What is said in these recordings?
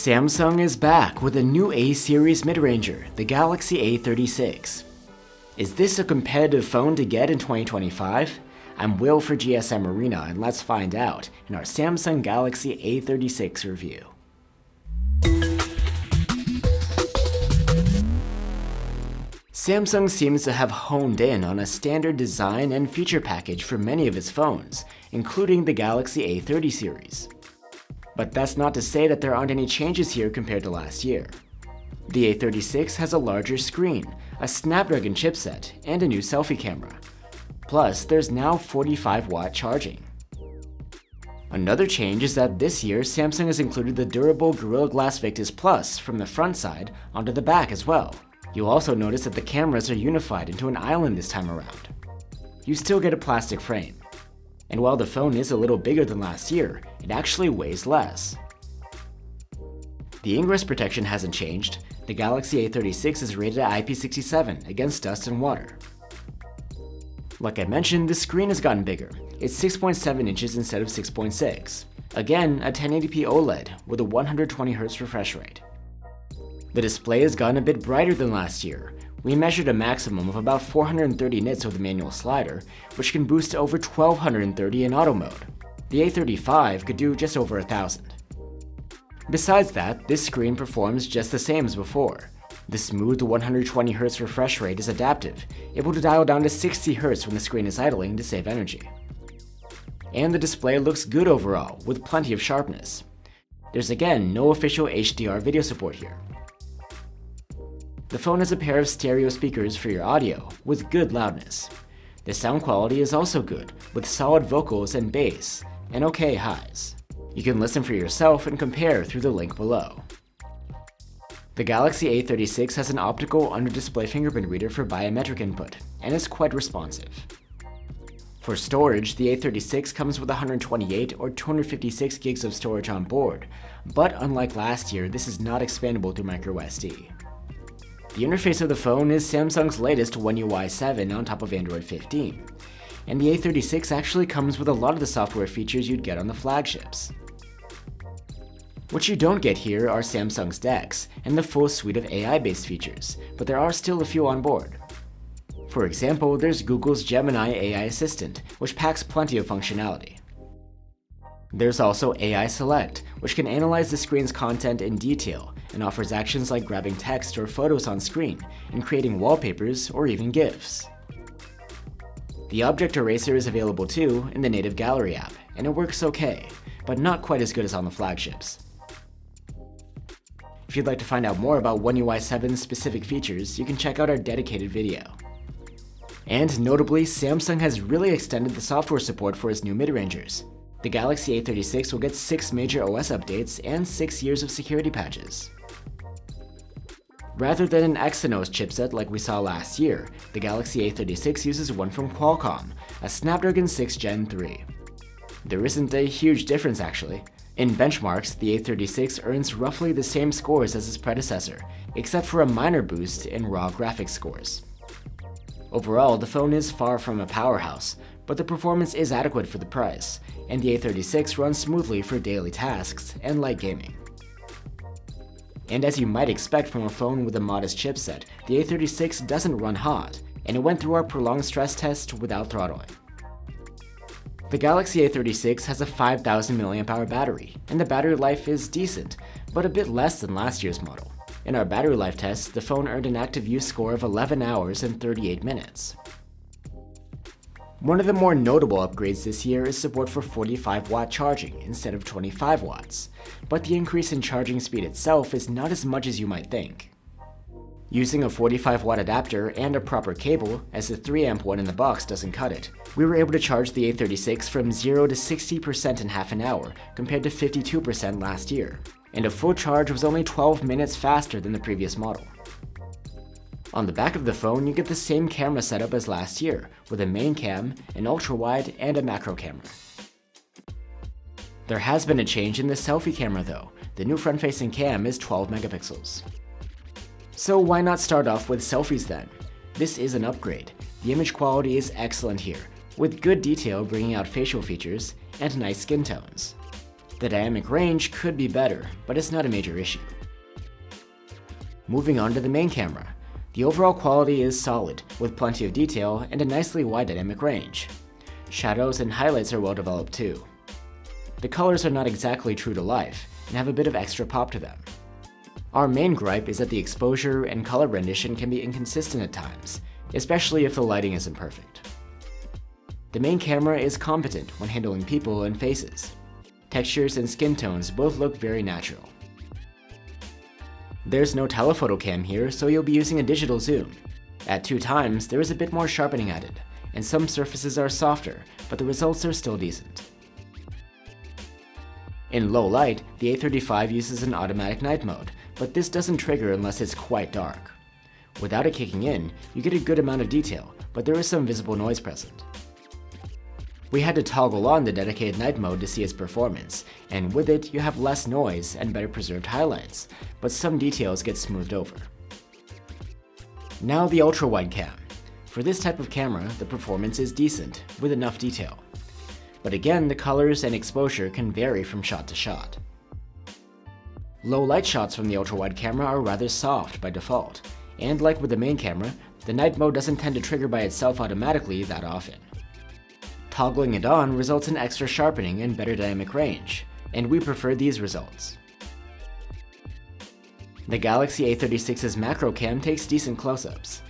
Samsung is back with a new A-series mid-ranger, the Galaxy A36. Is this a competitive phone to get in 2025? I'm Will for GSM Arena, and let's find out in our Samsung Galaxy A36 review. Samsung seems to have honed in on a standard design and feature package for many of its phones, including the Galaxy A30 series. But that's not to say that there aren't any changes here compared to last year. The A36 has a larger screen, a Snapdragon chipset, and a new selfie camera. Plus, there's now 45-watt charging. Another change is that this year, Samsung has included the durable Gorilla Glass Victus Plus from the front side onto the back as well. You'll also notice that the cameras are unified into an island this time around. You still get a plastic frame. And while the phone is a little bigger than last year, it actually weighs less. The ingress protection hasn't changed. The Galaxy A36 is rated at IP67 against dust and water. Like I mentioned, the screen has gotten bigger. It's 6.7 inches instead of 6.6. Again, a 1080p OLED with a 120Hz refresh rate. The display has gotten a bit brighter than last year. We measured a maximum of about 430 nits with the manual slider, which can boost to over 1230 in auto mode. The A35 could do just over 1000. Besides that, this screen performs just the same as before. The smooth 120Hz refresh rate is adaptive, able to dial down to 60Hz when the screen is idling to save energy. And the display looks good overall, with plenty of sharpness. There's again no official HDR video support here. The phone has a pair of stereo speakers for your audio, with good loudness. The sound quality is also good, with solid vocals and bass, and okay highs. You can listen for yourself and compare through the link below. The Galaxy A36 has an optical under-display fingerprint reader for biometric input, and is quite responsive. For storage, the A36 comes with 128 or 256 gigs of storage on board, but unlike last year, this is not expandable through microSD. The interface of the phone is Samsung's latest One UI 7 on top of Android 15, and the A36 actually comes with a lot of the software features you'd get on the flagships. What you don't get here are Samsung's DeX and the full suite of AI-based features, but there are still a few on board. For example, there's Google's Gemini AI Assistant, which packs plenty of functionality. There's also AI Select, which can analyze the screen's content in detail and offers actions like grabbing text or photos on screen and creating wallpapers or even GIFs. The Object Eraser is available too in the native Gallery app, and it works okay, but not quite as good as on the flagships. If you'd like to find out more about One UI 7's specific features, you can check out our dedicated video. And notably, Samsung has really extended the software support for its new mid-rangers. The Galaxy A36 will get 6 major OS updates and 6 years of security patches. Rather than an Exynos chipset like we saw last year, the Galaxy A36 uses one from Qualcomm, a Snapdragon 6 Gen 3. There isn't a huge difference actually. In benchmarks, the A36 earns roughly the same scores as its predecessor, except for a minor boost in raw graphics scores. Overall, the phone is far from a powerhouse, but the performance is adequate for the price, and the A36 runs smoothly for daily tasks and light gaming. And as you might expect from a phone with a modest chipset, the A36 doesn't run hot, and it went through our prolonged stress test without throttling. The Galaxy A36 has a 5000 mAh battery, and the battery life is decent, but a bit less than last year's model. In our battery life test, the phone earned an active use score of 11 hours and 38 minutes. One of the more notable upgrades this year is support for 45-watt charging instead of 25 watts, but the increase in charging speed itself is not as much as you might think. Using a 45-watt adapter and a proper cable, as the 3-amp one in the box doesn't cut it, we were able to charge the A36 from 0 to 60% in half an hour, compared to 52% last year, and a full charge was only 12 minutes faster than the previous model. On the back of the phone, you get the same camera setup as last year, with a main cam, an ultrawide, and a macro camera. There has been a change in the selfie camera though. The new front-facing cam is 12 megapixels. So why not start off with selfies then? This is an upgrade. The image quality is excellent here, with good detail bringing out facial features and nice skin tones. The dynamic range could be better, but it's not a major issue. Moving on to the main camera. The overall quality is solid, with plenty of detail and a nicely wide dynamic range. Shadows and highlights are well developed too. The colors are not exactly true to life, and have a bit of extra pop to them. Our main gripe is that the exposure and color rendition can be inconsistent at times, especially if the lighting isn't perfect. The main camera is competent when handling people and faces. Textures and skin tones both look very natural. There's no telephoto cam here, so you'll be using a digital zoom. At 2x, there is a bit more sharpening added, and some surfaces are softer, but the results are still decent. In low light, the A35 uses an automatic night mode, but this doesn't trigger unless it's quite dark. Without it kicking in, you get a good amount of detail, but there is some visible noise present. We had to toggle on the dedicated night mode to see its performance, and with it you have less noise and better preserved highlights, but some details get smoothed over. Now the ultrawide cam. For this type of camera, the performance is decent, with enough detail. But again, the colors and exposure can vary from shot to shot. Low light shots from the ultrawide camera are rather soft by default, and like with the main camera, the night mode doesn't tend to trigger by itself automatically that often. Toggling it on results in extra sharpening and better dynamic range, and we prefer these results. The Galaxy A36's macro cam takes decent close-ups.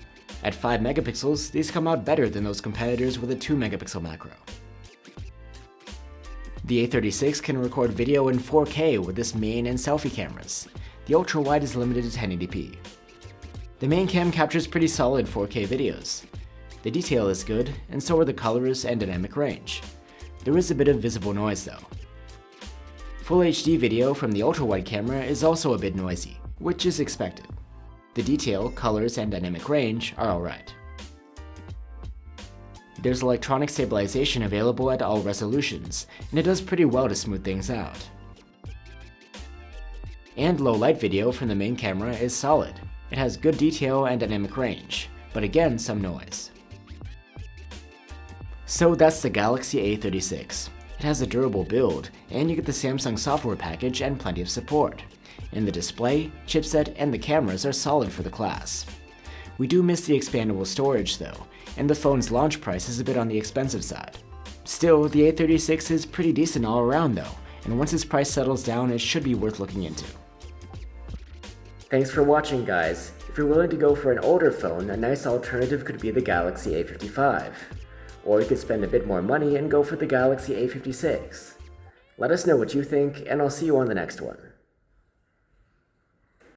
At 5 megapixels, these come out better than those competitors with a 2 megapixel macro. The A36 can record video in 4K with its main and selfie cameras. The ultrawide is limited to 1080p. The main cam captures pretty solid 4K videos. The detail is good, and so are the colors and dynamic range. There is a bit of visible noise though. Full HD video from the ultrawide camera is also a bit noisy, which is expected. The detail, colors, and dynamic range are alright. There's electronic stabilization available at all resolutions, and it does pretty well to smooth things out. And low light video from the main camera is solid. It has good detail and dynamic range, but again some noise. So that's the Galaxy A36. It has a durable build, and you get the Samsung software package and plenty of support. And the display, chipset, and the cameras are solid for the class. We do miss the expandable storage though, and the phone's launch price is a bit on the expensive side. Still, the A36 is pretty decent all around though, and once its price settles down, it should be worth looking into. Thanks for watching, guys. If you're willing to go for an older phone, a nice alternative could be the Galaxy A55. Or you could spend a bit more money and go for the Galaxy A56. Let us know what you think, and I'll see you on the next one.